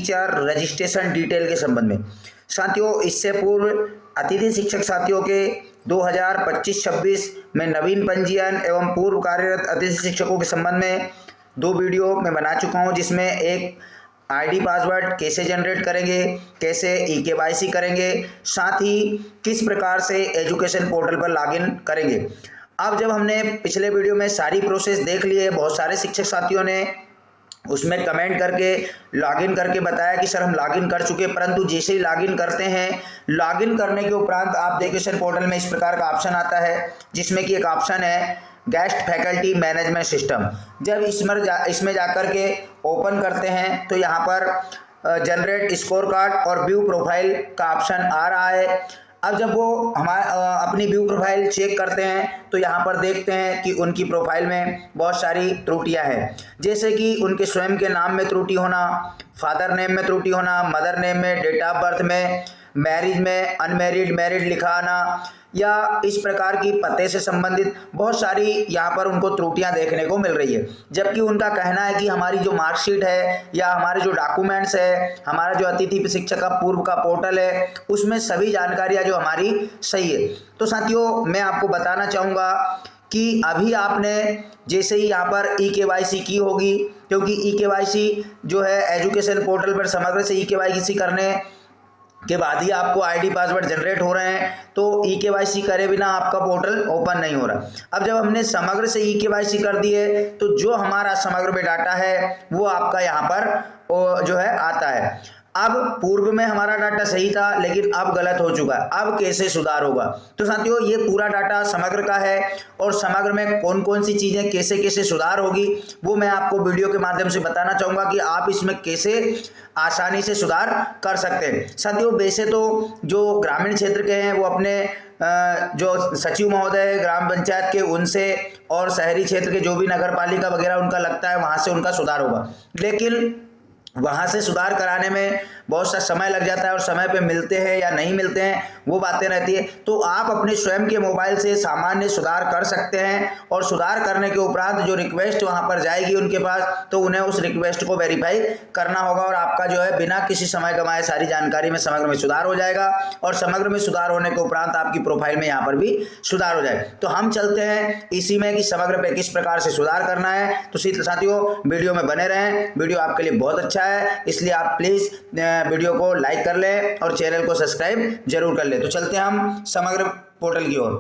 Teacher registration detail के संबंध में। साथियों, इससे पूर्व अतिथि शिक्षक साथियों के 2025-26 में नवीन पंजीयन एवं पूर्व कार्यरत अतिथि शिक्षकों के संबंध में 2 वीडियो मैं बना चुका हूं, जिसमें एक आईडी पासवर्ड कैसे जनरेट करेंगे, कैसे ई-केवाईसी करेंगे, साथ ही किस प्रकार से एजुकेशन पोर्टल पर लॉगिन करेंगे। अब जब हमने पिछले वीडियो में सारी प्रोसेस देख ली है, बहुत सारे शिक्षक साथियों ने उसमें कमेंट करके लॉगिन करके बताया कि सर हम लॉगिन कर चुके, परंतु जैसे ही लॉगिन करते हैं, लॉगिन करने के उपरांत आप एजुकेशन पोर्टल में इस प्रकार का ऑप्शन आता है, जिसमें कि एक ऑप्शन है गेस्ट फैकल्टी मैनेजमेंट सिस्टम। जब इसमें जाकर के ओपन करते हैं तो यहाँ पर जनरेट स्कोर कार्ड और व्यू प्रोफाइल का ऑप्शन आ रहा है। अब जब वो अपनी व्यू प्रोफाइल चेक करते हैं तो यहाँ पर देखते हैं कि उनकी प्रोफाइल में बहुत सारी त्रुटियां हैं, जैसे कि उनके स्वयं के नाम में त्रुटि होना, फादर नेम में त्रुटि होना, मदर नेम में, डेट ऑफ बर्थ में, मैरिज में अनमैरिड, मैरिड लिखा आना, या इस प्रकार की पते से संबंधित बहुत सारी यहाँ पर उनको त्रुटियां देखने को मिल रही है। जबकि उनका कहना है कि हमारी जो मार्कशीट है या हमारे जो डॉक्यूमेंट्स है, हमारा जो अतिथि शिक्षक का पूर्व का पोर्टल है, उसमें सभी जानकारियां जो हमारी सही है। तो साथियों, मैं आपको बताना चाहूँगा कि अभी आपने जैसे ही यहाँ पर ई-केवाईसी की होगी, क्योंकि ई-केवाईसी जो है एजुकेशन पोर्टल पर समग्र से ई-केवाईसी करने के बाद ही आपको आईडी पासवर्ड जनरेट हो रहे हैं, तो ई-केवाईसी करे बिना आपका पोर्टल ओपन नहीं हो रहा। अब जब हमने समग्र से ई-केवाईसी कर दिए तो जो हमारा समग्र में डाटा है वो आपका यहाँ पर जो है आता है। अब पूर्व में हमारा डाटा सही था, लेकिन अब गलत हो चुका है। अब कैसे सुधार होगा? तो साथियों, ये पूरा डाटा समग्र का है और समग्र में कौन कौन सी चीजें कैसे कैसे सुधार होगी वो मैं आपको वीडियो के माध्यम से बताना चाहूंगा कि आप इसमें कैसे आसानी से सुधार कर सकते हैं। साथियों, वैसे तो जो ग्रामीण क्षेत्र के हैं वो अपने जो सचिव महोदय ग्राम पंचायत के उनसे, और शहरी क्षेत्र के जो भी नगर पालिका वगैरह उनका लगता है वहां से उनका सुधार होगा, लेकिन वहां से सुधार कराने में बहुत सा समय लग जाता है और समय पे मिलते हैं या नहीं मिलते हैं वो बातें रहती है। तो आप अपने स्वयं के मोबाइल से सामान्य सुधार कर सकते हैं, और सुधार करने के उपरांत जो रिक्वेस्ट वहां पर जाएगी उनके पास, तो उन्हें उस रिक्वेस्ट को वेरीफाई करना होगा और आपका जो है बिना किसी समय गंवाए सारी जानकारी में समग्र में सुधार हो जाएगा, और समग्र में सुधार होने के उपरांत आपकी प्रोफाइल में यहाँ पर भी सुधार हो जाए। तो हम चलते हैं इसी में कि समग्र पे किस प्रकार से सुधार करना है। तो साथियों, वीडियो में बने रहें, वीडियो आपके लिए बहुत अच्छा है, इसलिए आप प्लीज वीडियो को लाइक कर लें और चैनल को सब्सक्राइब जरूर कर लें। तो चलते हैं हम समग्र पोर्टल की ओर।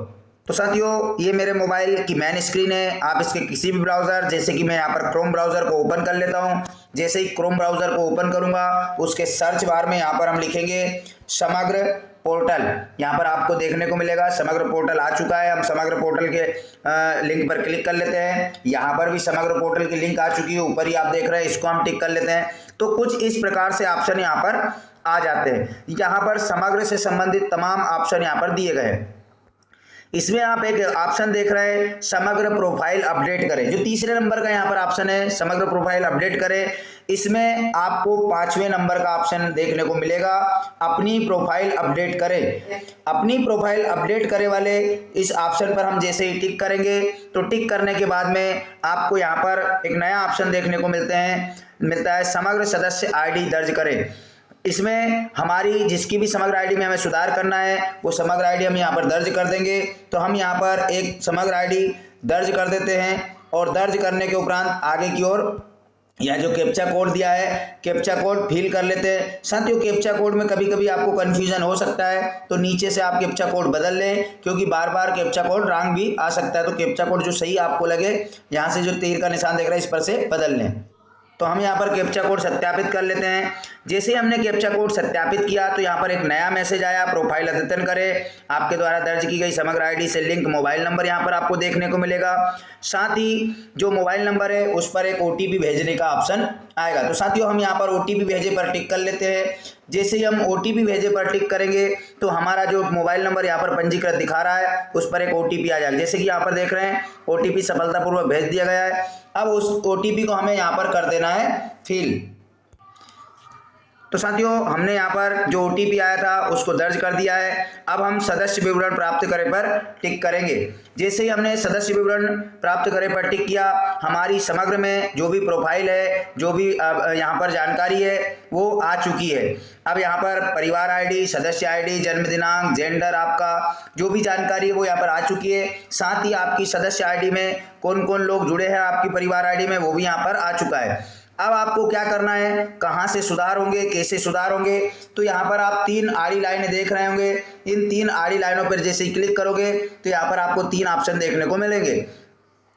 तो साथियों, ये मेरे मोबाइल की मेन स्क्रीन है। आप इसके किसी भी ब्राउजर, जैसे कि मैं यहाँ पर क्रोम ब्राउजर को ओपन कर लेता हूँ। जैसे ही क्रोम ब्राउजर को ओपन करूंगा, उसके सर्च बार में यहाँ पर हम लिखेंगे समग्र पोर्टल। यहाँ पर आपको देखने को मिलेगा समग्र पोर्टल आ चुका है। हम समग्र पोर्टल के लिंक पर क्लिक कर लेते हैं। यहाँ पर भी समग्र पोर्टल की लिंक आ चुकी है, ऊपर ही आप देख रहे हैं, इसको हम टिक कर लेते हैं। तो कुछ इस प्रकार से ऑप्शन यहाँ पर आ जाते हैं। यहाँ पर समग्र से संबंधित तमाम ऑप्शन यहाँ पर दिए गए हैं। इसमें आप एक ऑप्शन देख रहे हैं समग्र प्रोफाइल अपडेट करें, जो तीसरे नंबर का यहाँ पर ऑप्शन है समग्र प्रोफाइल अपडेट करें। इसमें आपको 5वें नंबर का ऑप्शन देखने को मिलेगा अपनी प्रोफाइल अपडेट करें। अपनी प्रोफाइल अपडेट करे वाले इस ऑप्शन पर हम जैसे ही टिक करेंगे, तो टिक करने के बाद में आपको यहाँ पर एक नया ऑप्शन देखने को मिलता है समग्र सदस्य आईडी दर्ज करें। इसमें हमारी जिसकी भी समग्र आईडी में हमें सुधार करना है वो समग्र आईडी हम यहाँ पर दर्ज कर देंगे। तो हम यहाँ पर एक समग्र आईडी दर्ज कर देते हैं, और दर्ज करने के उपरांत आगे की ओर यह जो कैप्चा कोड दिया है, कैप्चा कोड फिल कर लेते हैं। साथियों, कैप्चा कोड में कभी कभी आपको कंफ्यूजन हो सकता है, तो नीचे से आप कैप्चा कोड बदल लें, क्योंकि बार बार कैप्चा कोड रॉन्ग भी आ सकता है। तो कैप्चा कोड जो सही आपको लगे, यहाँ से जो तीर का निशान देख रहे हैं इस पर से बदल लें। तो हम यहाँ पर कैप्चा कोड सत्यापित कर लेते हैं। जैसे ही हमने कैप्चा कोड सत्यापित किया तो यहाँ पर एक नया मैसेज आया, प्रोफाइल अद्यतन करें। आपके द्वारा दर्ज की गई समग्र आईडी से लिंक मोबाइल नंबर यहाँ पर आपको देखने को मिलेगा। साथ ही जो मोबाइल नंबर है उस पर एक OTP भेजने का ऑप्शन आएगा। तो साथियों, हम यहाँ पर OTP भेजे पर टिक कर लेते हैं। जैसे ही हम OTP भेजे पर टिक करेंगे तो हमारा जो मोबाइल नंबर यहाँ पर पंजीकृत दिखा रहा है उस पर एक OTP आ जाएगा। जैसे कि यहाँ पर देख रहे हैं OTP सफलतापूर्वक भेज दिया गया है। अब उस OTP को हमें यहाँ पर कर देना है फिल। तो साथियों हमने यहाँ पर जो OTP आया था उसको दर्ज कर दिया है। अब हम सदस्य विवरण प्राप्त करें पर टिक करेंगे। जैसे ही हमने सदस्य विवरण प्राप्त करें पर टिक किया, हमारी समग्र में जो भी प्रोफाइल है, जो भी यहाँ पर जानकारी है वो आ चुकी है। अब यहाँ पर परिवार ID, सदस्य ID, जन्म दिनांक, जेंडर, आपका जो भी जानकारी है वो यहाँ पर आ चुकी है। साथ ही आपकी सदस्य ID में कौन कौन लोग जुड़े हैं आपकी परिवार ID में वो भी यहाँ पर आ चुका है। अब आपको क्या करना है, कहाँ से सुधार होंगे, कैसे सुधार होंगे, तो यहाँ पर आप 3 आड़ी लाइनें देख रहे होंगे। इन 3 आड़ी लाइनों पर जैसे ही क्लिक करोगे तो यहाँ पर आपको 3 ऑप्शन देखने को मिलेंगे।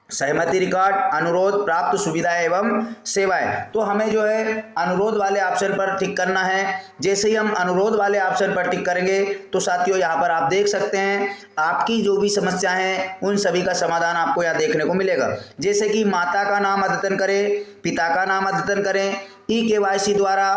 सहमति रिकॉर्ड, अनुरोध, प्राप्त सुविधाएं एवं सेवाएं। तो हमें जो है अनुरोध वाले ऑप्शन पर टिक करना है। जैसे ही हम अनुरोध वाले ऑप्शन पर टिक करेंगे तो साथियों यहाँ पर आप देख सकते हैं आपकी जो भी समस्या है उन सभी का समाधान आपको यहाँ देखने को मिलेगा। जैसे कि माता का नाम अद्यतन करें, पिता का नाम अद्यतन करें, eKYC द्वारा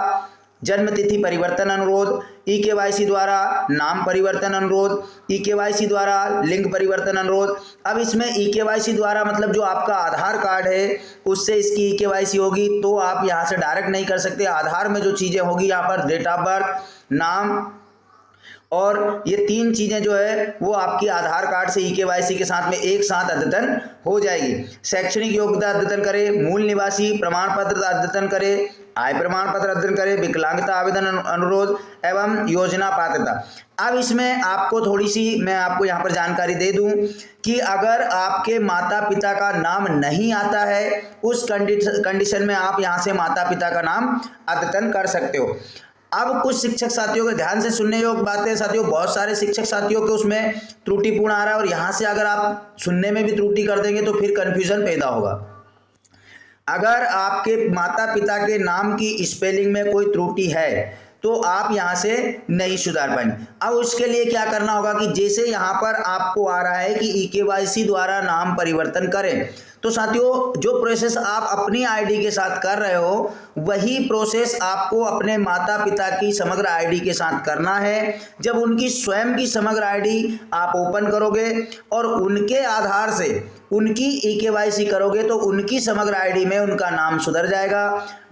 जन्म तिथि परिवर्तन अनुरोध, eKYC द्वारा नाम परिवर्तन अनुरोध, eKYC द्वारा लिंग परिवर्तन अनुरोध। अब इसमें eKYC द्वारा मतलब जो आपका आधार कार्ड है उससे इसकी eKYC होगी, तो आप यहाँ से डायरेक्ट नहीं कर सकते। आधार में जो चीज़ें होगी यहाँ पर डेट ऑफ बर्थ, नाम और ये 3 चीज़ें जो है वो आपकी आधार कार्ड से eKYC के साथ में एक साथ अद्यतन हो जाएगी। शैक्षणिक योग्यता अद्यतन करें, मूल निवासी प्रमाण पत्र अद्यतन करें, आय प्रमाण पत्र अद्यतन करें, विकलांगता आवेदन अनुरोध एवं योजना पात्रता। अब इसमें आपको थोड़ी सी मैं आपको यहाँ पर जानकारी दे दूं कि अगर आपके माता पिता का नाम नहीं आता है उस कंडीशन में आप यहाँ से माता पिता का नाम अद्यतन कर सकते हो। अब कुछ शिक्षक साथियों के ध्यान से सुनने योग्य बातें साथियों, बहुत सारे शिक्षक साथियों के उसमें त्रुटिपूर्ण आ रहा है और यहाँ से अगर आप सुनने में भी त्रुटि कर देंगे तो फिर कन्फ्यूजन पैदा होगा। अगर आपके माता पिता के नाम की स्पेलिंग में कोई त्रुटि है तो आप यहाँ से नहीं सुधार पाएंगे। अब उसके लिए क्या करना होगा कि जैसे यहाँ पर आपको आ रहा है कि eKYC द्वारा नाम परिवर्तन करें, तो साथियों जो प्रोसेस आप अपनी ID के साथ कर रहे हो वही प्रोसेस आपको अपने माता पिता की समग्र ID के साथ करना है। जब उनकी स्वयं की समग्र ID आप ओपन करोगे और उनके आधार से उनकी eKYC करोगे तो उनकी समग्र ID में उनका नाम सुधर जाएगा।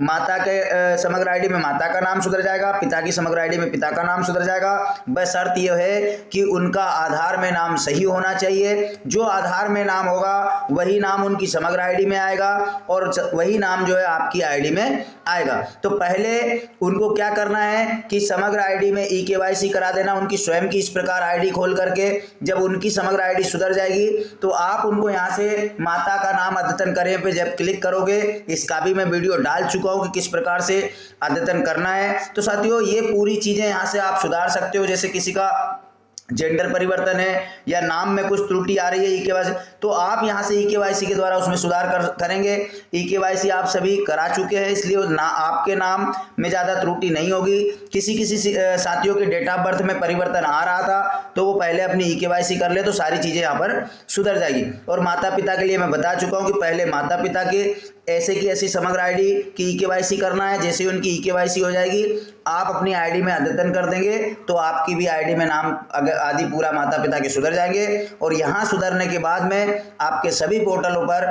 माता के समग्र ID में माता का नाम सुधर जाएगा, पिता की समग्र ID में पिता का नाम सुधर जाएगा। बस शर्त यह है कि उनका आधार में नाम सही होना चाहिए। जो आधार में नाम होगा वही नाम उनकी समग्र ID में आएगा और वही नाम जो है आपकी ID में आएगा। तो पहले उनको क्या करना है कि समग्र ID में eKYC करा देना उनकी स्वयं की इस प्रकार ID खोल करके। जब उनकी समग्र ID सुधर जाएगी तो आप उनको यहाँ से माता का नाम अद्यतन करें पे जब क्लिक करोगे, इसका भी मैं वीडियो डाल चुका हूँ कि किस प्रकार से अद्यतन करना है। तो साथियों ये पूरी चीजें यहाँ से आप सुधार सकते हो। जैसे किसी का जेंडर परिवर्तन है या नाम में कुछ त्रुटि आ रही है eKYC, तो आप यहाँ से eKYC के द्वारा उसमें सुधार करेंगे। eKYC आप सभी करा चुके हैं इसलिए आपके नाम में ज़्यादा त्रुटि नहीं होगी। किसी साथियों के डेट ऑफ बर्थ में परिवर्तन आ रहा था तो वो पहले अपनी eKYC कर ले तो सारी चीज़ें यहाँ पर सुधर जाएगी। और माता पिता के लिए मैं बता चुका हूँ कि पहले माता पिता के ऐसे की ऐसी समग्र ID की eKYC करना है। जैसे ही उनकी eKYC हो जाएगी आप अपनी ID में अद्यतन कर देंगे तो आपकी भी ID में नाम आदि पूरा माता पिता के सुधर जाएंगे। और यहाँ सुधरने के बाद में आपके सभी पोर्टलों पर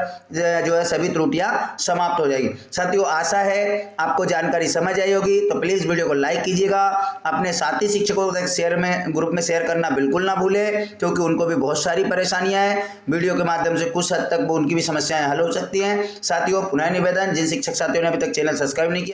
जो है सभी त्रुटियां समाप्त हो जाएगी। साथियों आशा है आपको जानकारी समझ आई होगी, तो प्लीज़ वीडियो को लाइक कीजिएगा। अपने साथी शिक्षकों को शेयर में ग्रुप में शेयर करना बिल्कुल ना भूलें, क्योंकि उनको भी बहुत सारी परेशानियाँ हैं। वीडियो के माध्यम से कुछ हद तक वो उनकी भी समस्याएँ हल हो सकती हैं। साथियों पुनः निवेदन, जिन शिक्षक साथियों ने अभी तक चैनल सब्सक्राइब नहीं किया